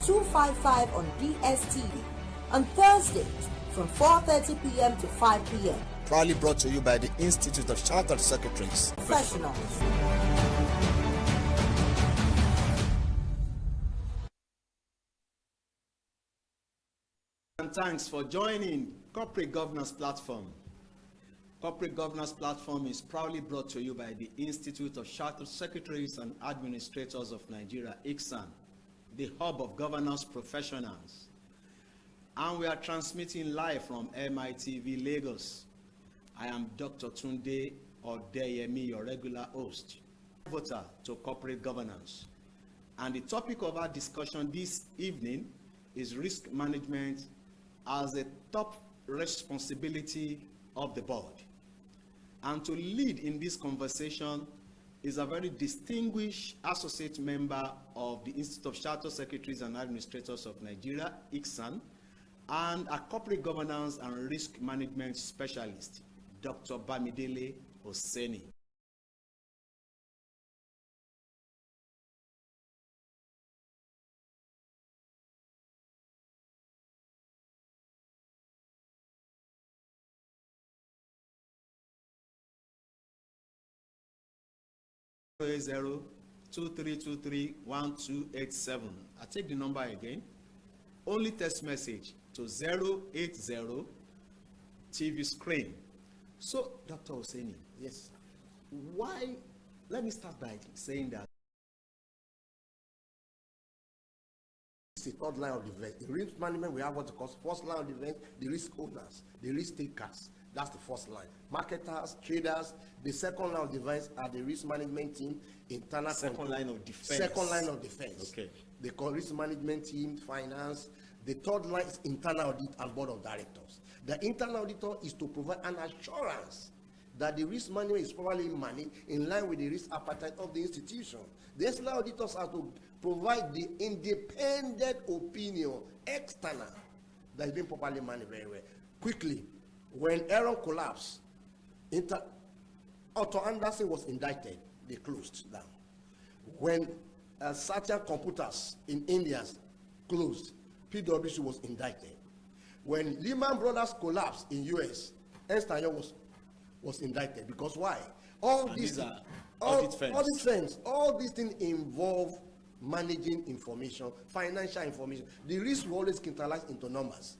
255 on DSTV. On Thursdays from 4:30 p.m. to 5 p.m. Proudly brought to you by the Institute of Chartered Secretaries Professionals. And thanks for joining Corporate Governance Platform. Corporate Governance Platform is proudly brought to you by the Institute of Chartered Secretaries and Administrators of Nigeria, ICSAN, the hub of governance professionals. And we are transmitting live from Mitv Lagos. I am Dr. Tunde Odeyemi, your regular host, voter to corporate governance. And the topic of our discussion this evening is risk management as a top responsibility of the board. And to lead in this conversation is a very distinguished associate member of the Institute of Chartered Secretaries and Administrators of Nigeria, ICSAN, and a corporate governance and risk management specialist, Dr. Bamidele Oseni. Zero 2323-1287. I take the number again. Only text message to 080 TV screen. So, Dr. Oseni, Yes. why? Let me start by saying that It's the third line of defense. In risk management, we have what we call first line of defense, the risk owners, the risk takers. That's the first line. Marketers, traders. The second line of defense are the risk management team, internal second control. line of defense. Second line of defense. Okay. They call risk management team, finance. The third line is internal audit and board of directors. The internal auditor is to provide an assurance that the risk management is properly managed in line with the risk appetite of the institution. The external auditors are to provide the independent opinion, external, that is being properly managed very well. Quickly, when Aaron collapsed, Otto Anderson was indicted. They closed down. When Satya Computers in India closed, PwC was indicted. When Lehman Brothers collapsed in US, Ernst & Young was indicted. Because why? All these things involve managing information, financial information. The risk will always crystallize into numbers.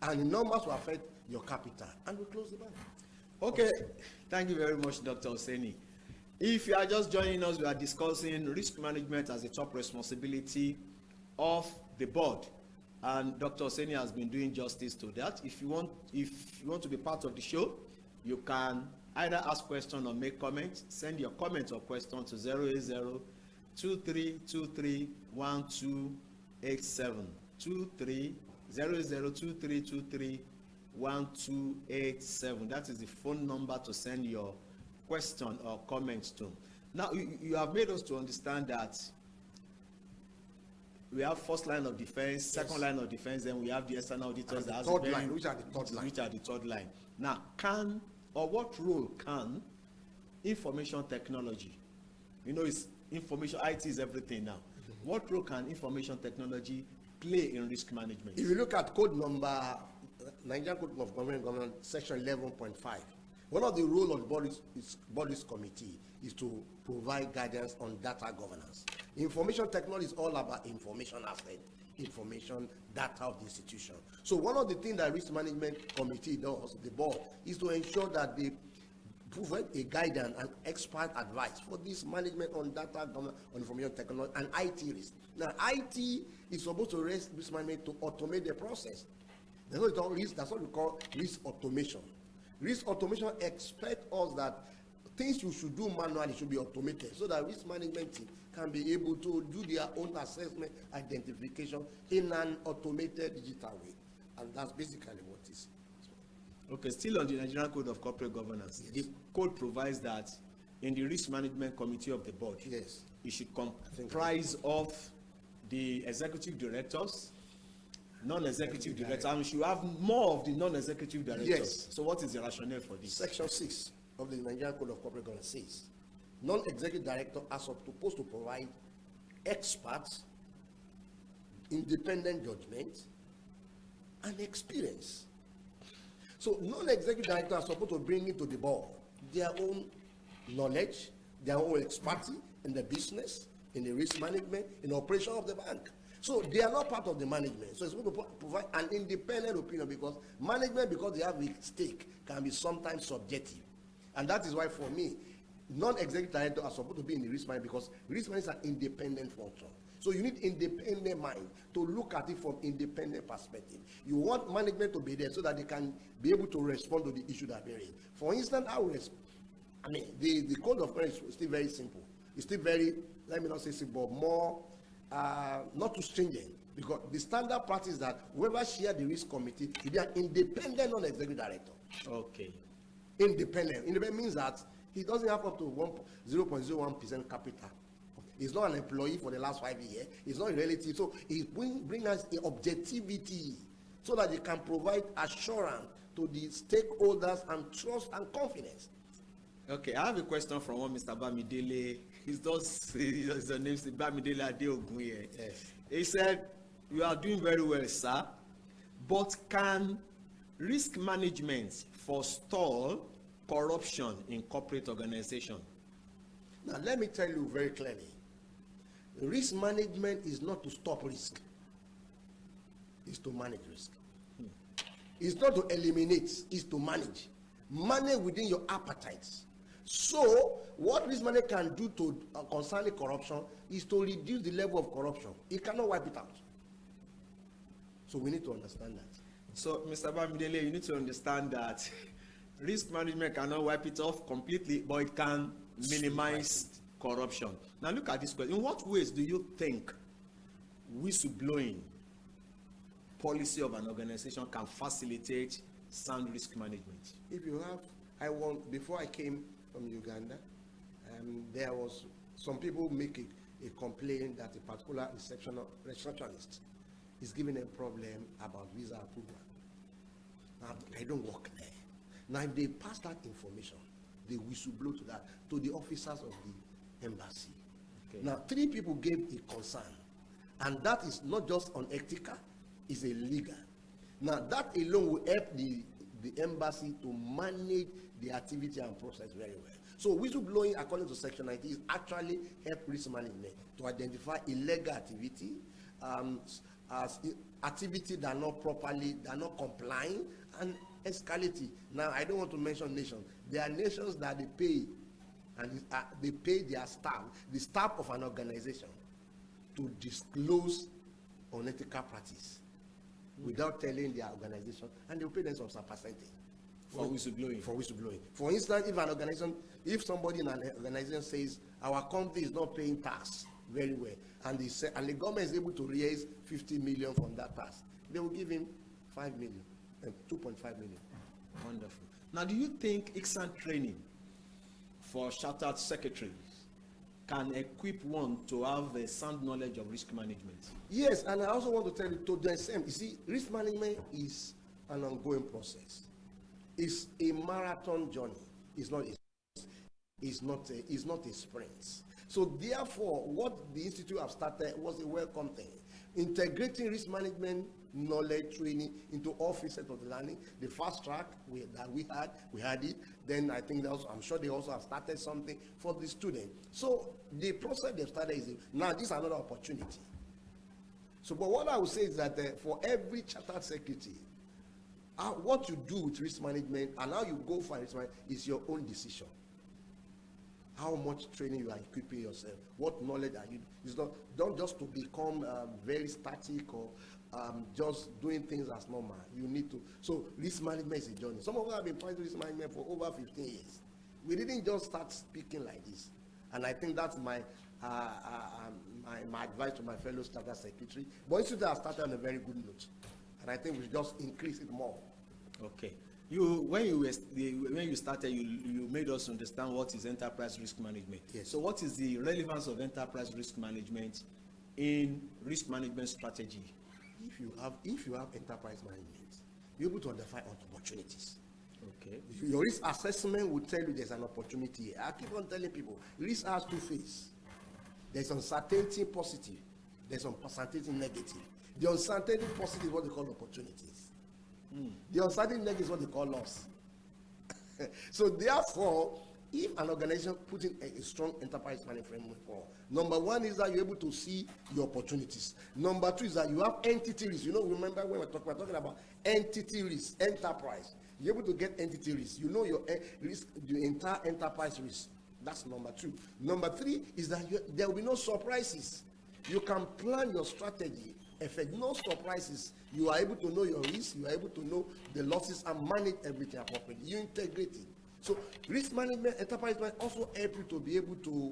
And the numbers will affect your capital. And we close the bank. Okay, thank you very much, Dr. Oseni. If you are just joining us, we are discussing risk management as a top responsibility of the board. And Dr. Oseni has been doing justice to that. If you want to be part of the show, you can either ask questions or make comments. Send your comments or questions to 080-2323-1287. 080-2323-1287. That is the phone number to send your question or comments to. Now, you have made us to understand that we have first line of defense, second line of defense, then we have the external auditors. And the third line, which are the third line. Which are the third line. Now, what role can information technology, it's information, IT is everything now. What role can information technology play in risk management? If you look at code number, Nigerian Code of Government, section 11.5, one of the roles of the body's committee is to provide guidance on data governance. Information technology is all about information asset, information data of the institution. So one of the things that risk management committee does, the board, is to ensure that they provide a guidance and expert advice for this management on data governance, on information technology and IT risk. Now, IT is supposed to risk management to automate the process. That's what we call risk automation. Risk automation expects us that things you should do manually should be automated so that risk management team can be able to do their own assessment, identification in an automated digital way. And that's basically what it is. Okay, still on the Nigerian Code of Corporate Governance. Yes. The code provides that in the risk management committee of the board, yes, it should comprise of the executive directors, non-executive directors, and we should have more of the non-executive directors. Yes. So what is the rationale for this? Section 6 of the Nigerian Code of Corporate Governance says non-executive director are supposed to provide experts independent judgment, and experience. So non-executive directors are supposed to bring into the board their own knowledge, their own expertise in the business, in the risk management, in the operation of the bank. So they are not part of the management. So it's supposed to provide an independent opinion, because management, because they have a stake, can be sometimes subjective. And that is why, for me, non-executive directors are supposed to be in the risk management, because risk management is an independent function. So you need independent mind to look at it from independent perspective. You want management to be there so that they can be able to respond to the issue that they raise. For instance, the code of conduct is still very simple. It's still very, let me not say simple, but more not too stringent, because the standard practice is that whoever shares the risk committee should be an independent non-executive director. Okay. Independent. Independent means that he doesn't have up to 0.01% capital. He's not an employee for the last 5 years. He's not a relative. So he bring us a objectivity so that he can provide assurance to the stakeholders and trust and confidence. Okay, I have a question from one Mr. Bamidele. His name is Bamidele Adeogun here. Yes. He said, "You are doing very well, sir, but can risk management forestall corruption in corporate organization?" Now, let me tell you very clearly. Risk management is not to stop risk. It's to manage risk. It's not to eliminate, it's to manage. Manage within your appetites. So, what risk management can do to concerning corruption is to reduce the level of corruption. It cannot wipe it out. So, we need to understand that. So, Mr. Bamidele, you need to understand that risk management cannot wipe it off completely, but it can minimize corruption. Now, look at this question. In what ways do you think whistleblowing policy of an organization can facilitate sound risk management? If you have, before I came from Uganda, there was some people make a complaint that a particular receptionist is giving a problem about visa approval. Now, I don't work there. Now, if they pass that information, they whistleblow to the officers of the embassy. Okay. Now, 3 people gave a concern, and that is not just unethical, it's illegal. Now, that alone will help the embassy to manage the activity and process very well. So, whistleblowing, according to Section 90, is actually help risk management to identify illegal activity, as activity that are not properly, that are not complying, and escalating. Now, I don't want to mention nations. There are nations that they pay, and they pay their staff, the staff of an organization, to disclose unethical practice without telling their organization, and they will pay them some percentage for whistleblowing. For whistleblowing. For instance, if somebody in an organization says our company is not paying tax very well, and the government is able to raise 50 million from that tax, they will give him 5 million, 2.5 million. Wonderful. Now, do you think ICSAN training for chartered secretaries can equip one to have a sound knowledge of risk management? Yes, and I also want to tell you to the same. You see, risk management is an ongoing process. It's a marathon journey. It's not a sprint. So therefore, what the Institute have started was a welcome thing. Integrating risk management knowledge training into all facets of the learning. The fast track we had it. Then I think I'm sure they also have started something for the student. So the process they've started is now this is another opportunity. So, but what I would say is that for every chartered secretary, what you do with risk management and how you go for risk management is your own decision. How much training you are equipping yourself, what knowledge are you, it's don't just to become very static or just doing things as normal. You need to, so risk management is a journey. Some of us have been trying to risk management for over 15 years. We didn't just start speaking like this. And I think that's my advice to my fellow chartered secretary. But Institute has started on a very good note. And I think we should just increase it more. Okay. When you started, you made us understand what is enterprise risk management. Yes. So what is the relevance of enterprise risk management in risk management strategy? If you have enterprise management, you're able to identify opportunities. Okay. Your risk assessment will tell you there's an opportunity. I keep on telling people, risk has 2 phases. There's uncertainty positive There's uncertainty negative. The uncertainty positive is what they call opportunities. The uncertainty negative is what they call loss. So therefore, if an organization puts in a strong enterprise management framework for, number one is that you're able to see your opportunities. Number two is that you have entity risk. Remember when we're talking about entity risk, enterprise. You're able to get entity risk. You know your risk, the entire enterprise risk. That's number two. Number three is that there will be no surprises. You can plan your strategy. Effect, no surprises. You are able to know your risk. You are able to know the losses and manage everything appropriately. You integrate it. So risk management, enterprise management also help you to be able to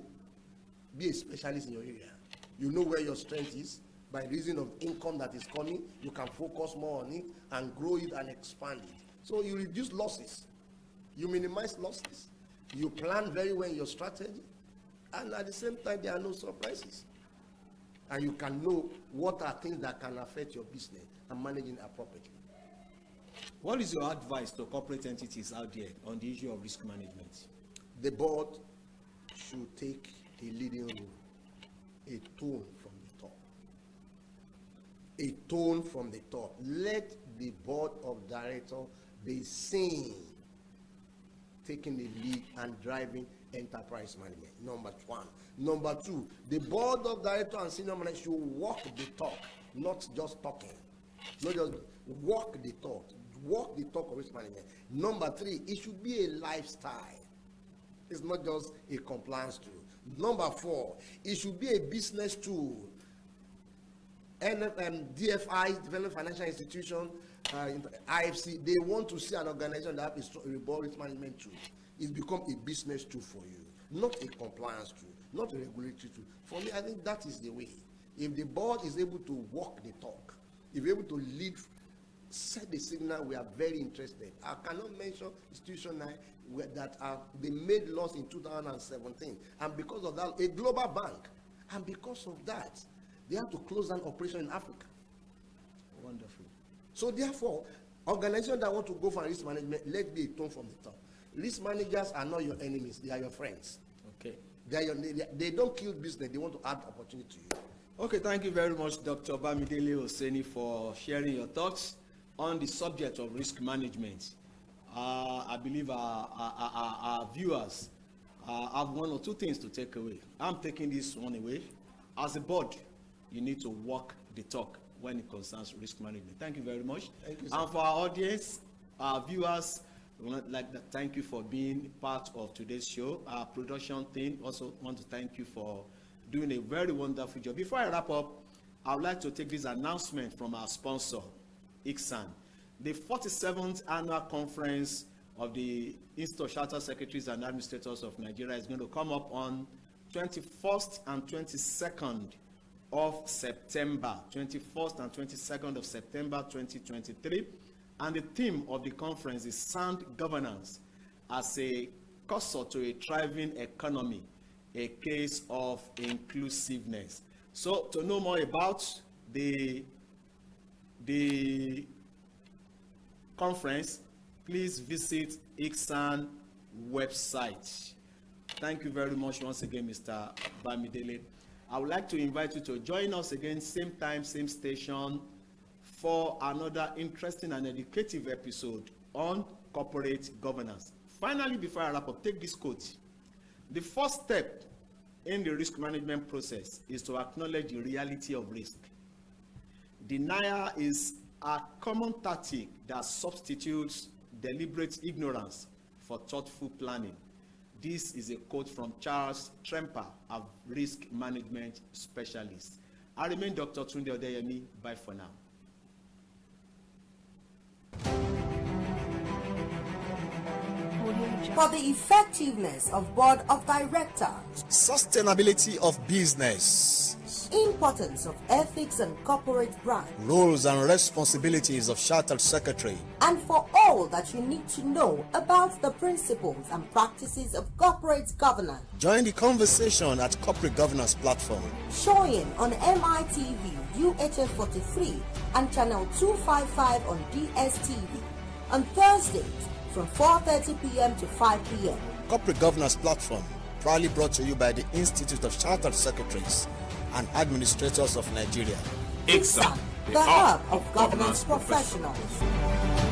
be a specialist in your area. You know where your strength is. By reason of income that is coming, you can focus more on it and grow it and expand it. So you reduce losses. You minimize losses. You plan very well your strategy. And at the same time, there are no surprises. And you can know what are things that can affect your business and manage it appropriately. What is your advice to corporate entities out there on the issue of risk management? The board should take a leading role, a tone from the top. A tone from the top. Let the board of directors be seen taking the lead and driving enterprise management. Number one. Number two, the board of directors and senior management should walk the talk, not just talking. Not just walk the talk. Walk the talk of risk management. Number three, it should be a lifestyle. It's not just a compliance tool. Number four, it should be a business tool. DFI, Development Financial Institution, IFC, they want to see an organization that has a risk management tool. It's become a business tool for you, not a compliance tool, not a regulatory tool. For me, I think that is the way. If the board is able to walk the talk, if you're able to lead, set the signal, we are very interested. I cannot mention institutions that they made loss in 2017, and because of that, a global bank, and because of that, they have to close down operation in Africa. Wonderful. So therefore, organizations that want to go for risk management, let be a tone from the top. Risk managers are not your enemies; they are your friends. Okay. They don't kill business; they want to add opportunity to you. Okay, thank you very much, Dr. Bamidele Oseni, for sharing your thoughts on the subject of risk management. I believe our viewers have one or two things to take away. I'm taking this one away. As a board, you need to walk the talk when it concerns risk management. Thank you very much. Thank you, sir. And for our audience, our viewers, we would like to thank you for being part of today's show. Our production team also want to thank you for doing a very wonderful job. Before I wrap up, I would like to take this announcement from our sponsor, ICSAN. The 47th annual conference of the Institute of Chartered Secretaries and Administrators of Nigeria is going to come up on 21st and 22nd of September, 21st and 22nd of September 2023. And the theme of the conference is Sound Governance as a cursor to a thriving economy, a case of inclusiveness. So to know more about the conference, please visit ICSAN website. Thank you very much once again, Mr. Bamidele. I would like to invite you to join us again, same time, same station, for another interesting and educative episode on corporate governance. Finally, before I wrap up, take this quote. The first step in the risk management process is to acknowledge the reality of risk. Denial is a common tactic that substitutes deliberate ignorance for thoughtful planning. This is a quote from Charles Tremper, a risk management specialist. I remain Dr. Tunde Odeyemi. Bye for now. For the effectiveness of Board of Directors, Sustainability of business. importance of ethics and corporate brand, Roles and responsibilities of Chartered Secretary. and for all that you need to know about the principles and practices of corporate governance, Join the conversation at Corporate Governance Platform. showing on MITV UHF 43 and channel 255 on DSTV on Thursdays from 4:30 p.m. to 5 p.m. Corporate Governance Platform, proudly brought to you by the Institute of Chartered Secretaries and Administrators of Nigeria. ICSAN, the hub of governance professionals.